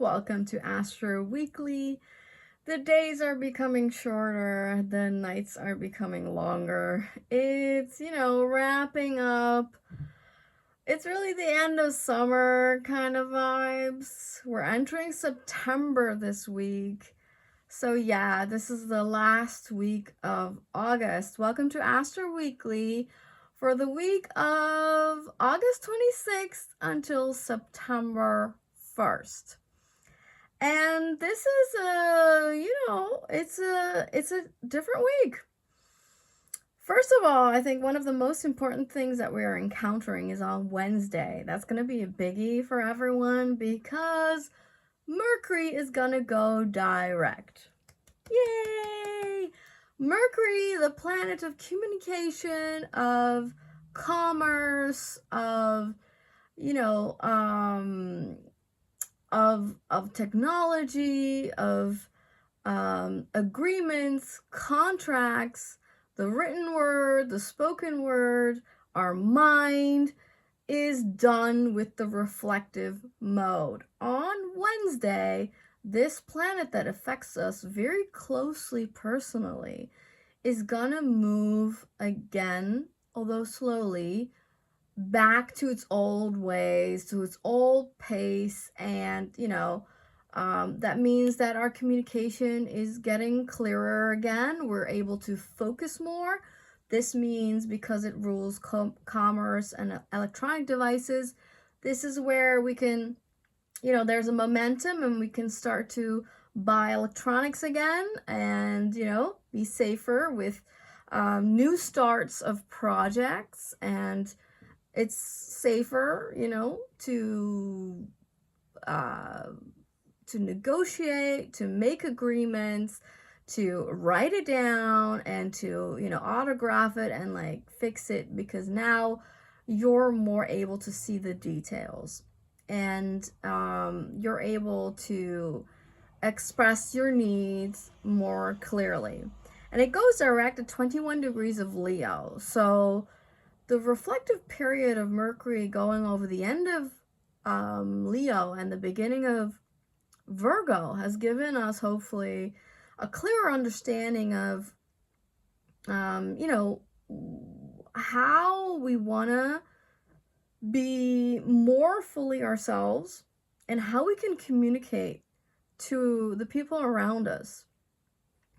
Welcome to Astro Weekly. The days are becoming shorter, the nights are becoming longer. It's, wrapping up. It's really the end of summer kind of vibes. We're entering September this week. So, yeah, this is the last week of August. Welcome to Astro Weekly for the week of August 26th until September 1st. And this is it's a different week. First of all, I think one of the most important things that we are encountering is on Wednesday. That's going to be a biggie for everyone because Mercury is going to go direct. Yay! Mercury, the planet of communication, of commerce, of, you know, of technology, of agreements, contracts, the written word, the spoken word, our mind is done with the reflective mode. On Wednesday, this planet that affects us very closely personally is gonna move again, although slowly, back to its old ways, to its old pace, and that means that our communication is getting clearer again. We're able to focus more. This means because it rules commerce and electronic devices, this is where we can, there's a momentum and we can start to buy electronics again and, be safer with new starts of projects, and it's safer, to negotiate, to make agreements, to write it down, and to, autograph it and like fix it, because now you're more able to see the details, and you're able to express your needs more clearly. And it goes direct at 21 degrees of Leo. So the reflective period of Mercury going over the end of Leo and the beginning of Virgo has given us, hopefully, a clearer understanding of, how we want to be more fully ourselves and how we can communicate to the people around us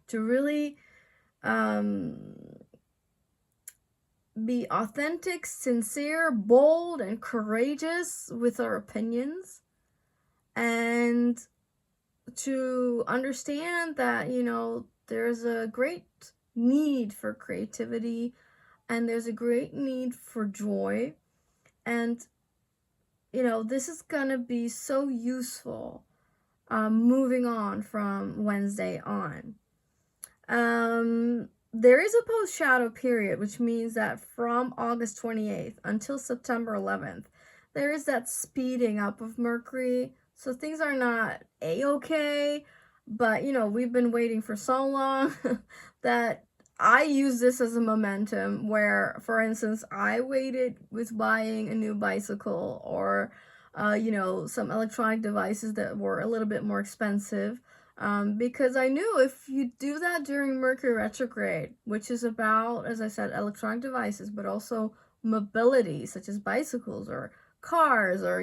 to really be authentic, sincere, bold, and courageous with our opinions, and to understand that, there's a great need for creativity and there's a great need for joy. And, this is going to be so useful moving on from Wednesday on. There is a post-shadow period, which means that from August 28th until September 11th, there is that speeding up of Mercury. So things are not a-okay, but, we've been waiting for so long that I use this as a momentum where, for instance, I waited with buying a new bicycle or, some electronic devices that were a little bit more expensive. Because I knew if you do that during Mercury retrograde, which is about, as I said, electronic devices, but also mobility, such as bicycles or cars, or,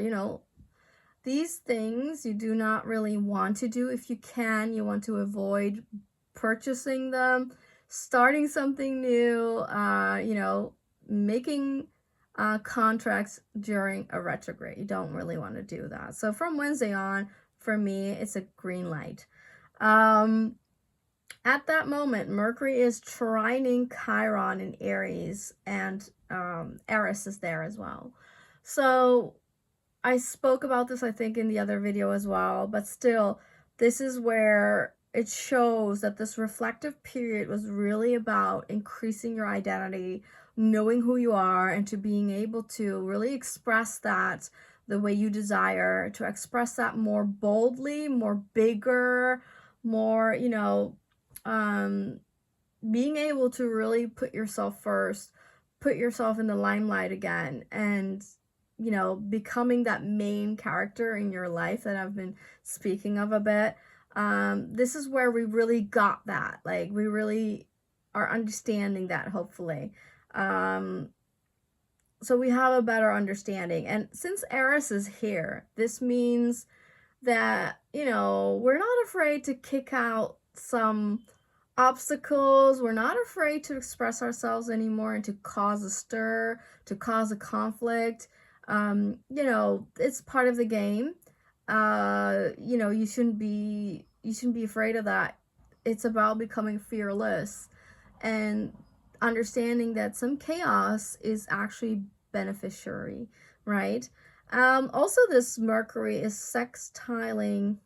these things you do not really want to do. If you can, you want to avoid purchasing them, starting something new, making contracts during a retrograde. You don't really want to do that. So from Wednesday on, for me, it's a green light. At that moment, Mercury is trining Chiron in Aries, and Eris is there as well. So I spoke about this, I think, in the other video as well, but still, this is where it shows that this reflective period was really about increasing your identity, knowing who you are, and to being able to really express that the way you desire, to express that more boldly, more bigger, more, being able to really put yourself first, put yourself in the limelight again, and becoming that main character in your life that I've been speaking of a bit. This is where we really got that. Like, we really are understanding that, hopefully. So we have a better understanding. And since Eris is here, this means that, we're not afraid to kick out some obstacles. We're not afraid to express ourselves anymore and to cause a stir, to cause a conflict. It's part of the game. You shouldn't be afraid of that. It's about becoming fearless and understanding that some chaos is actually beneficiary, right? Also, this Mercury is sextiling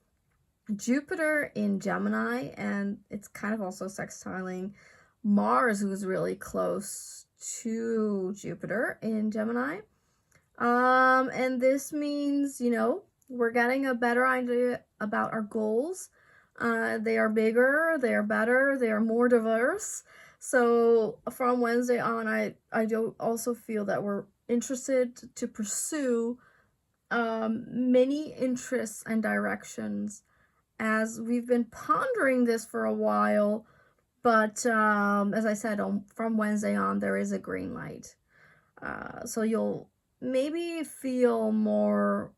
Jupiter in Gemini, and it's kind of also sextiling Mars, who's really close to Jupiter in Gemini. And this means, we're getting a better idea about our goals. They are bigger, they are better, they are more diverse. So from Wednesday on, I do also feel that we're interested to pursue many interests and directions, as we've been pondering this for a while. But as I said, from Wednesday on, there is a green light. So you'll maybe feel more,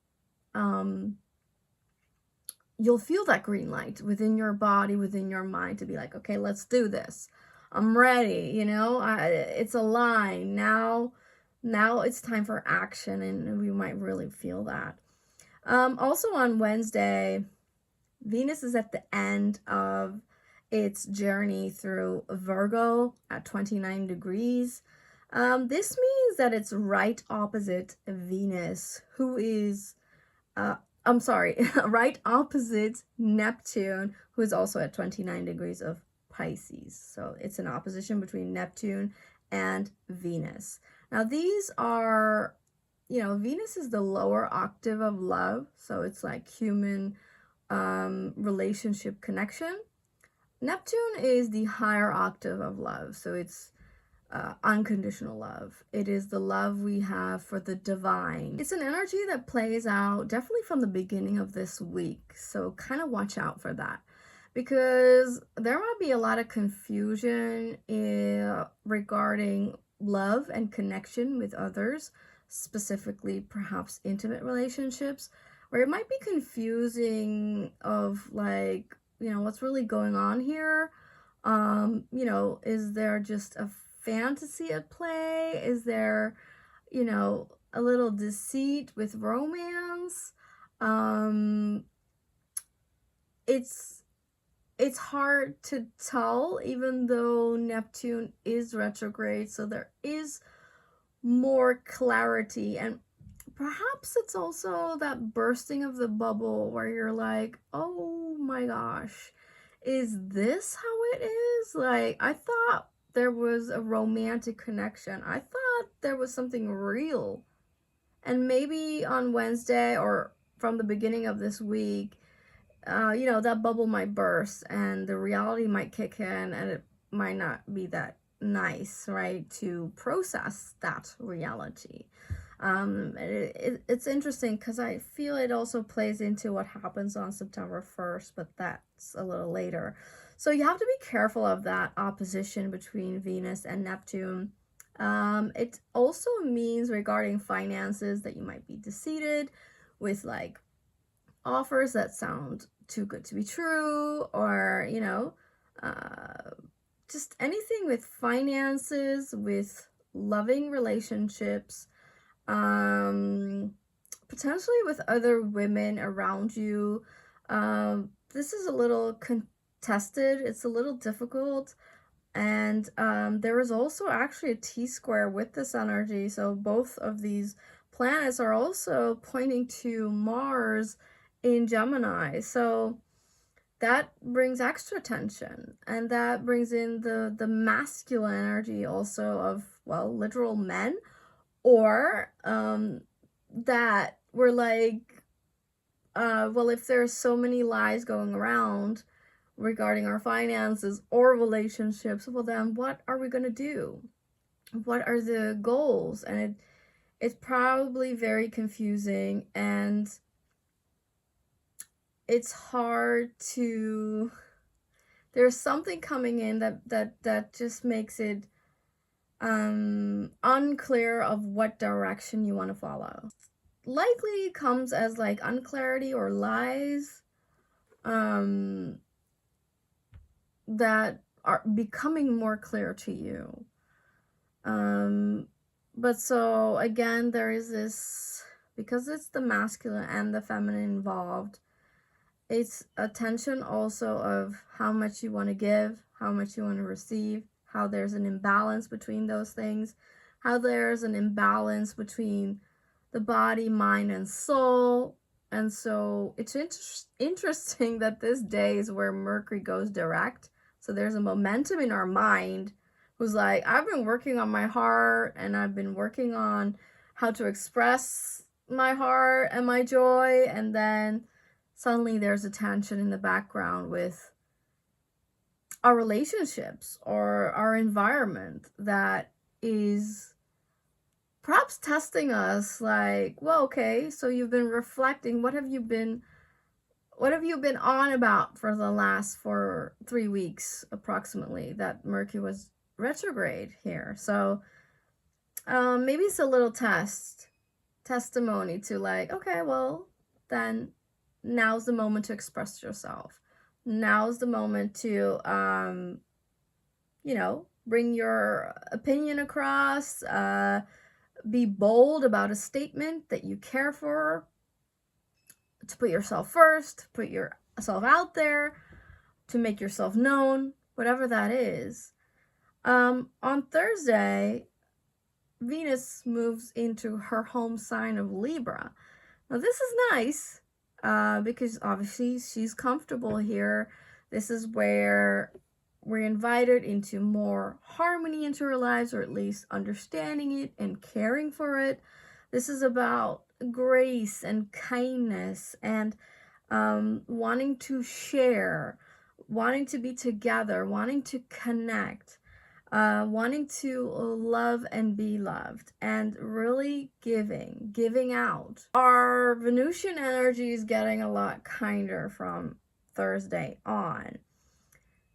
you'll feel that green light within your body, within your mind, to be like, okay, let's do this. I'm ready, it's a line. Now it's time for action, and we might really feel that. Also on Wednesday, Venus is at the end of its journey through Virgo at 29 degrees. This means that it's right opposite Venus, who is, right opposite Neptune, who is also at 29 degrees of Pisces. So it's an opposition between Neptune and Venus. Now these are, Venus is the lower octave of love, so it's like human relationship connection. Neptune is the higher octave of love, so it's unconditional love. It is the love we have for the divine. It's an energy that plays out definitely from the beginning of this week, so kind of watch out for that, because there might be a lot of confusion regarding love and connection with others, specifically perhaps intimate relationships, where it might be confusing of like, what's really going on here? Is there just a fantasy at play? Is there, a little deceit with romance? It's hard to tell, even though Neptune is retrograde, so there is more clarity. And perhaps it's also that bursting of the bubble where you're like, oh my gosh, is this how it is? Like, I thought there was a romantic connection. I thought there was something real. And maybe on Wednesday or from the beginning of this week, that bubble might burst and the reality might kick in, and it might not be that nice, right, to process that reality. It's interesting because I feel it also plays into what happens on September 1st, but that's a little later. So you have to be careful of that opposition between Venus and Neptune. It also means regarding finances that you might be deceived with like offers that sound too good to be true, or just anything with finances, with loving relationships, potentially with other women around you. This is a little contested, it's a little difficult, and there is also actually a T-square with this energy, so both of these planets are also pointing to Mars in Gemini, so that brings extra tension, and that brings in the masculine energy also of, well, literal men, or that we're like, well, if there's so many lies going around regarding our finances or relationships, well then what are we going to do? What are the goals? And it's probably very confusing, and it's hard to, there's something coming in that just makes it unclear of what direction you want to follow. Likely comes as like unclarity or lies that are becoming more clear to you. But so again, there is this, because it's the masculine and the feminine involved, it's a tension also of how much you want to give, how much you want to receive, how there's an imbalance between those things, how there's an imbalance between the body, mind, and soul. And so it's interesting that this day is where Mercury goes direct. So there's a momentum in our mind who's like, I've been working on my heart, and I've been working on how to express my heart and my joy, and then suddenly there's a tension in the background with our relationships or our environment that is perhaps testing us, like, well, okay, so you've been reflecting, what have you been on about for the last 3 weeks approximately that Mercury was retrograde here. So maybe it's a little testimony to like, okay, well, then now's the moment to express yourself. Now's the moment to bring your opinion across, be bold about a statement that you care for, to put yourself first, put yourself out there, to make yourself known, whatever that is. On Thursday, Venus moves into her home sign of Libra. Now this is nice because obviously she's comfortable here. This is where we're invited into more harmony into our lives, or at least understanding it and caring for it. This is about grace and kindness and wanting to share, wanting to be together, wanting to connect, wanting to love and be loved, and really giving out. Our Venusian energy is getting a lot kinder from Thursday on.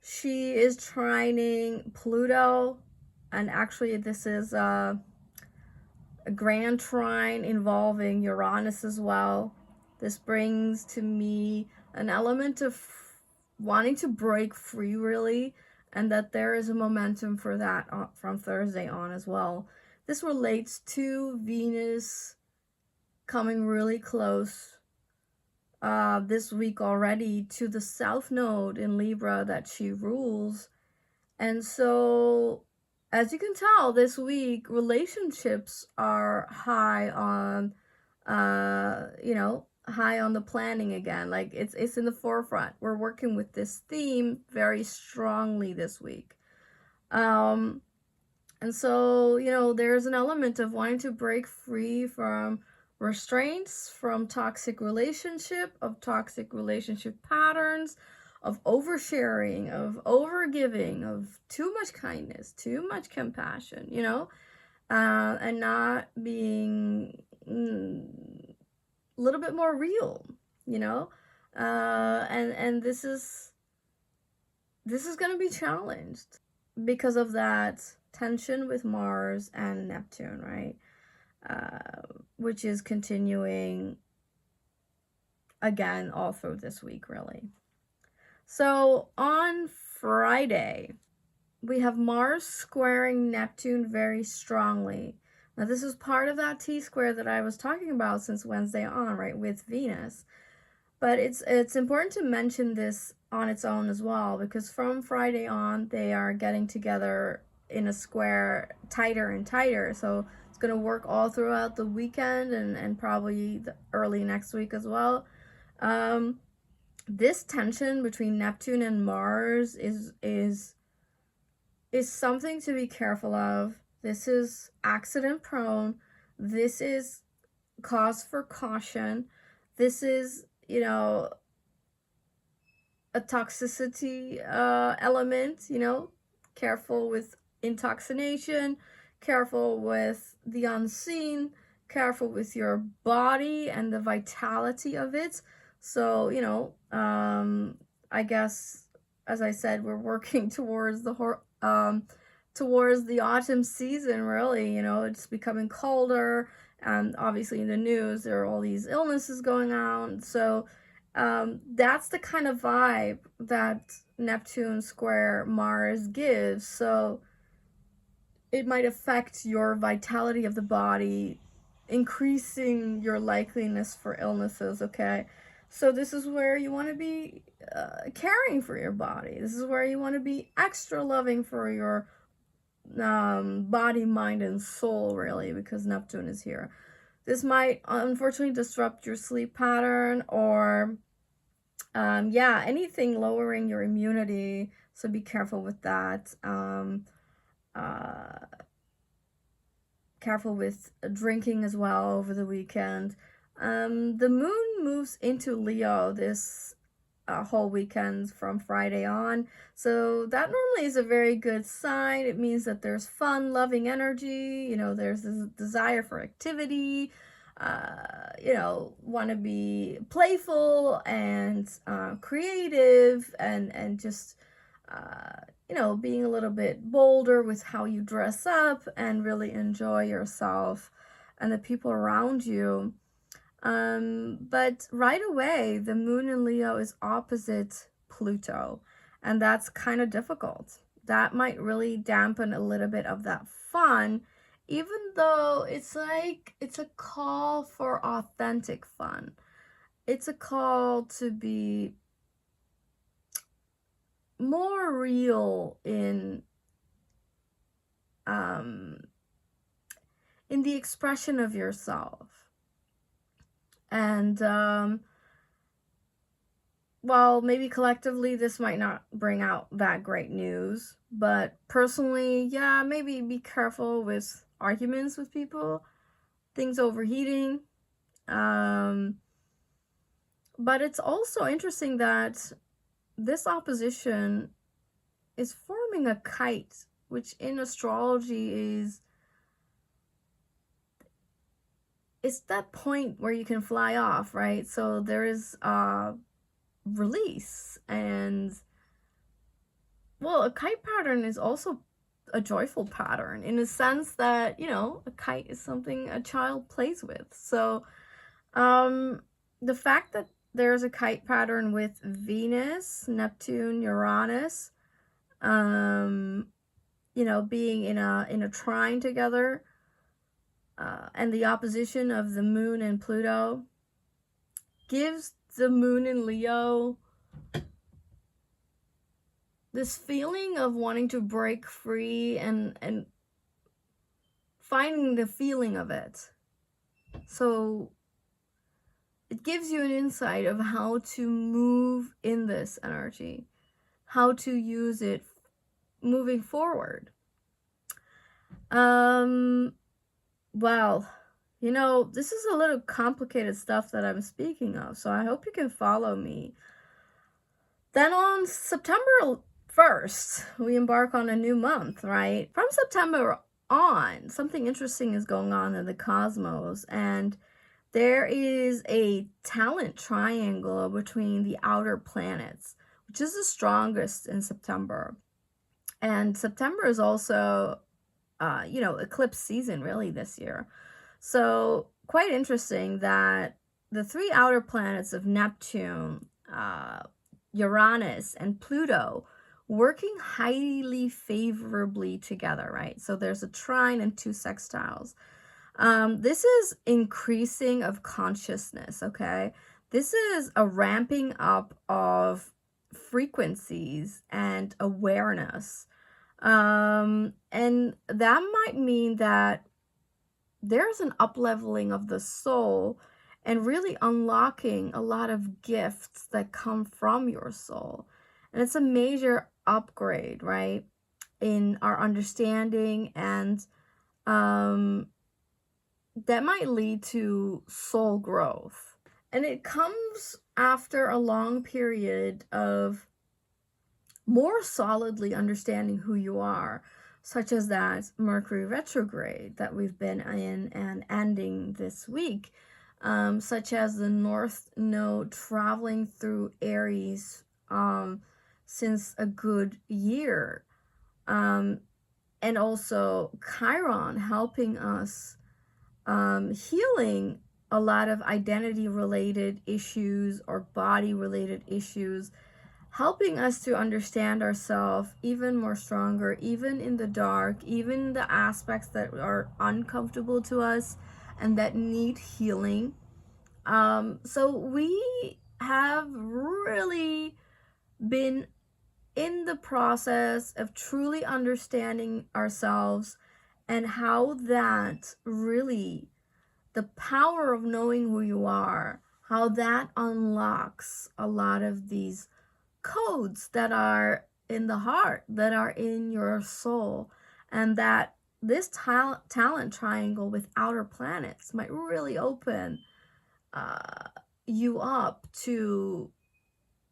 She is trining Pluto, and actually this is a grand trine involving Uranus as well. This brings to me an element of wanting to break free, really, and that there is a momentum for that from Thursday on as well. This relates to Venus coming really close this week already to the South Node in Libra that she rules. And so, as you can tell, this week, relationships are high on, high on the planning again. Like, it's in the forefront. We're working with this theme very strongly this week. And so, there's an element of wanting to break free from restraints, from toxic relationship patterns, of oversharing, of overgiving, of too much kindness, too much compassion, and not being a little bit more real, and this is going to be challenged because of that tension with Mars and Neptune, right? Which is continuing again all through this week, really. So on Friday, we have Mars squaring Neptune very strongly. Now this is part of that T-square that I was talking about since Wednesday on, right, with Venus. But it's important to mention this on its own as well, because from Friday on, they are getting together in a square tighter and tighter. So it's going to work all throughout the weekend and probably early next week as well. This tension between Neptune and Mars is something to be careful of. This is accident prone. This is cause for caution. This is, a toxicity element, careful with intoxication, careful with the unseen, careful with your body and the vitality of it. So, I guess, as I said, we're working towards towards the autumn season, really. It's becoming colder, and obviously in the news there are all these illnesses going on. So that's the kind of vibe that Neptune square Mars gives. So it might affect your vitality of the body, increasing your likeliness for illnesses, okay? So this is where you want to be caring for your body. This is where you want to be extra loving for your body, mind, and soul, really, because Neptune is here. This might unfortunately disrupt your sleep pattern, or anything lowering your immunity, so be careful with that. Careful with drinking as well over the weekend. The moon moves into Leo this whole weekend from Friday on, so that normally is a very good sign. It means that there's fun, loving energy. There's this desire for activity. Want to be playful and creative, and just being a little bit bolder with how you dress up and really enjoy yourself and the people around you. But right away, the moon in Leo is opposite Pluto, and that's kind of difficult. That might really dampen a little bit of that fun, even though it's a call for authentic fun. It's a call to be more real in the expression of yourself. And while maybe collectively this might not bring out that great news, but personally, maybe be careful with arguments with people, things overheating. But it's also interesting that this opposition is forming a kite, which in astrology it's that point where you can fly off, right? So there is release, and a kite pattern is also a joyful pattern in a sense that a kite is something a child plays with. So the fact that there's a kite pattern with Venus, Neptune, Uranus, being in a trine together, and the opposition of the moon and Pluto gives the moon in Leo this feeling of wanting to break free and finding the feeling of it. So it gives you an insight of how to move in this energy, how to use it moving forward. This is a little complicated stuff that I'm speaking of, so I hope you can follow me. Then on September 1st, we embark on a new month, right? From September on, something interesting is going on in the cosmos, and there is a talent triangle between the outer planets, which is the strongest in September. And September is also, eclipse season really this year. So quite interesting that the three outer planets of Neptune, Uranus, and Pluto working highly favorably together, right? So there's a trine and two sextiles. This is increasing of consciousness, okay? This is a ramping up of frequencies and awareness. And that might mean that there's an up-leveling of the soul and really unlocking a lot of gifts that come from your soul. And it's a major upgrade, right, in our understanding, and that might lead to soul growth. And it comes after a long period of more solidly understanding who you are. such as that Mercury retrograde that we've been in and ending this week, such as the North Node traveling through Aries since a good year, and also Chiron helping us healing a lot of identity related issues or body related issues, helping us to understand ourselves even more stronger, even in the dark, even the aspects that are uncomfortable to us and that need healing. So we have really been in the process of truly understanding ourselves and how that really, the power of knowing who you are, how that unlocks a lot of these codes that are in the heart, that are in your soul, and that this talent triangle with outer planets might really open you up to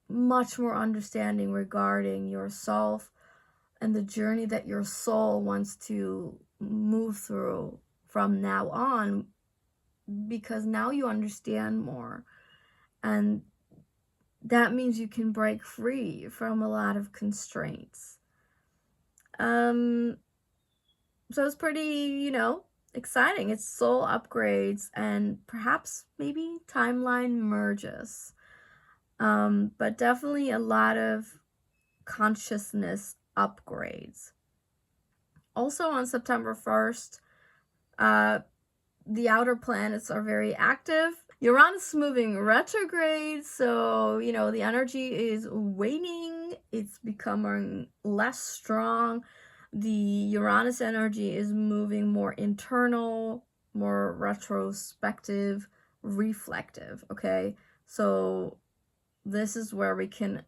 much more understanding regarding yourself and the journey that your soul wants to move through from now on, because now you understand more, and that means you can break free from a lot of constraints. So it's pretty, exciting. It's soul upgrades and perhaps maybe timeline merges. But definitely a lot of consciousness upgrades. Also on September 1st, the outer planets are very active. Uranus is moving retrograde, so, the energy is waning. It's becoming less strong. The Uranus energy is moving more internal, more retrospective, reflective, okay? So this is where we can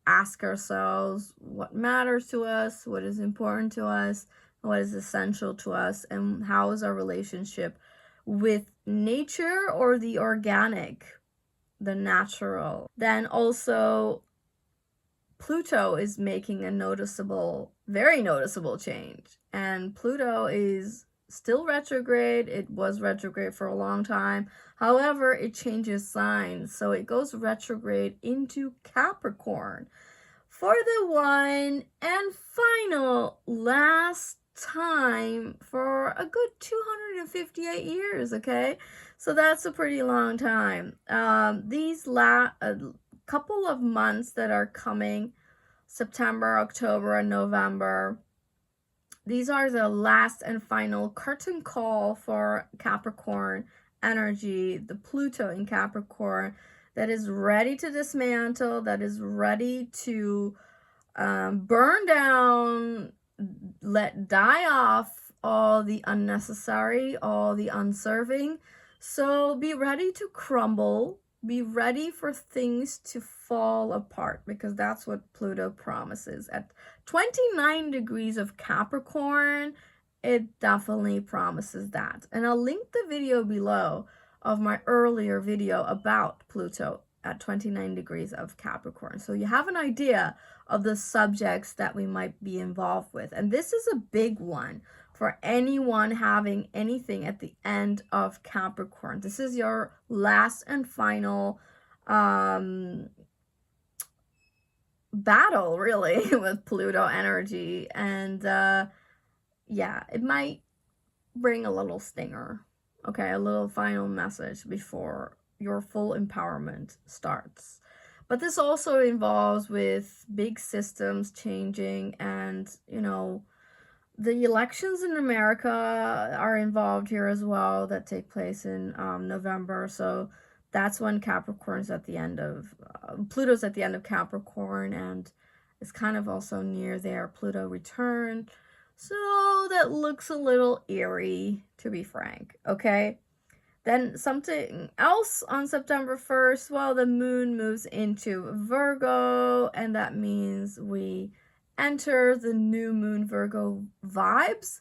ask ourselves what matters to us, what is important to us, what is essential to us, and how is our relationship with nature or the organic, the natural. Then also Pluto is making a very noticeable change, and Pluto is still retrograde. It was retrograde for a long time. However, it changes signs, so it goes retrograde into Capricorn for the one and final last time for a good 258 years, okay? So that's a pretty long time. These couple of months that are coming, September, October, and November, these are the last and final curtain call for Capricorn energy, the Pluto in Capricorn, that is ready to dismantle, that is ready to burn down, let die off all the unnecessary, all the unserving. So be ready to crumble, be ready for things to fall apart, because that's what Pluto promises. At 29 degrees of Capricorn, it definitely promises that. And I'll link the video below of my earlier video about Pluto at 29 degrees of Capricorn, so you have an idea of the subjects that we might be involved with. And this is a big one for anyone having anything at the end of Capricorn. This is your last and final battle, really, with Pluto energy. And yeah, it might bring a little stinger, okay, a little final message before your full empowerment starts. But this also involves with big systems changing, and the elections in America are involved here as well, that take place in November. So that's when Capricorn's at the end of Pluto's at the end of Capricorn, and it's kind of also near their Pluto return. So that looks a little eerie, to be frank, okay? Then something else on September 1st, well, the moon moves into Virgo, and that means we enter the new moon Virgo vibes.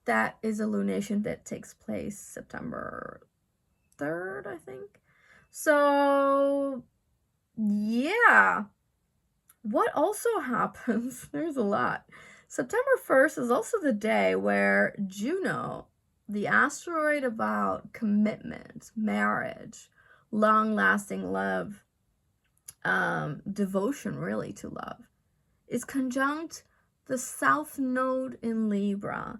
That is a lunation that takes place September 3rd, I think. So, yeah. What also happens, there's a lot. September 1st is also the day where Juno, the asteroid about commitment, marriage, long-lasting love, devotion really to love, is conjunct the South Node in Libra.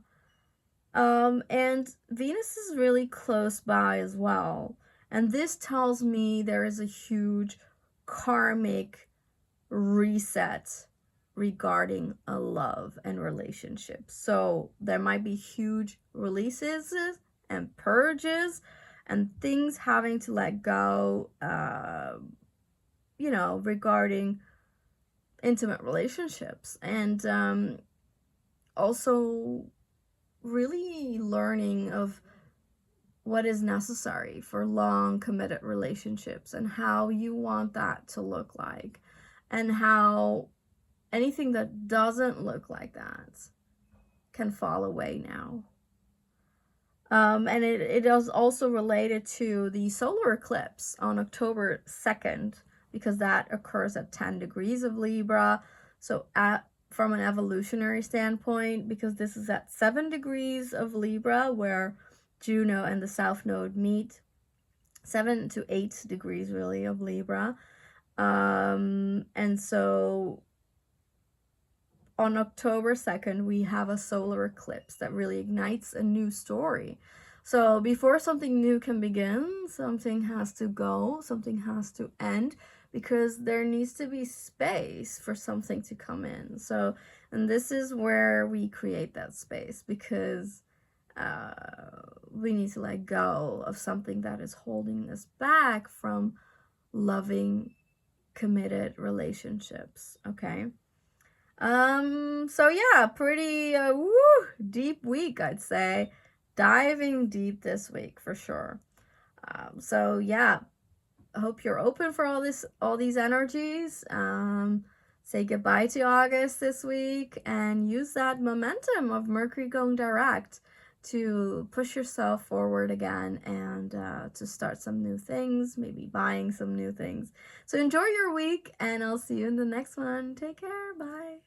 And Venus is really close by as well. And this tells me there is a huge karmic reset regarding a love and relationships. So there might be huge releases and purges and things having to let go, regarding intimate relationships. And also really learning of what is necessary for long committed relationships and how you want that to look like, and how anything that doesn't look like that can fall away now. And it is also related to the solar eclipse on October 2nd, because that occurs at 10 degrees of Libra. So from an evolutionary standpoint, because this is at 7 degrees of Libra where Juno and the South Node meet, 7 to 8 degrees really of Libra. And so on October 2nd, we have a solar eclipse that really ignites a new story. So before something new can begin, something has to go, something has to end, because there needs to be space for something to come in. So, and this is where we create that space, because we need to let go of something that is holding us back from loving, committed relationships, okay? So yeah, pretty deep week, I'd say. Diving deep this week for sure. So yeah, I hope you're open for all these energies. Say goodbye to August this week and use that momentum of Mercury going direct to push yourself forward again and to start some new things, maybe buying some new things. So enjoy your week, and I'll see you in the next one. Take care. Bye.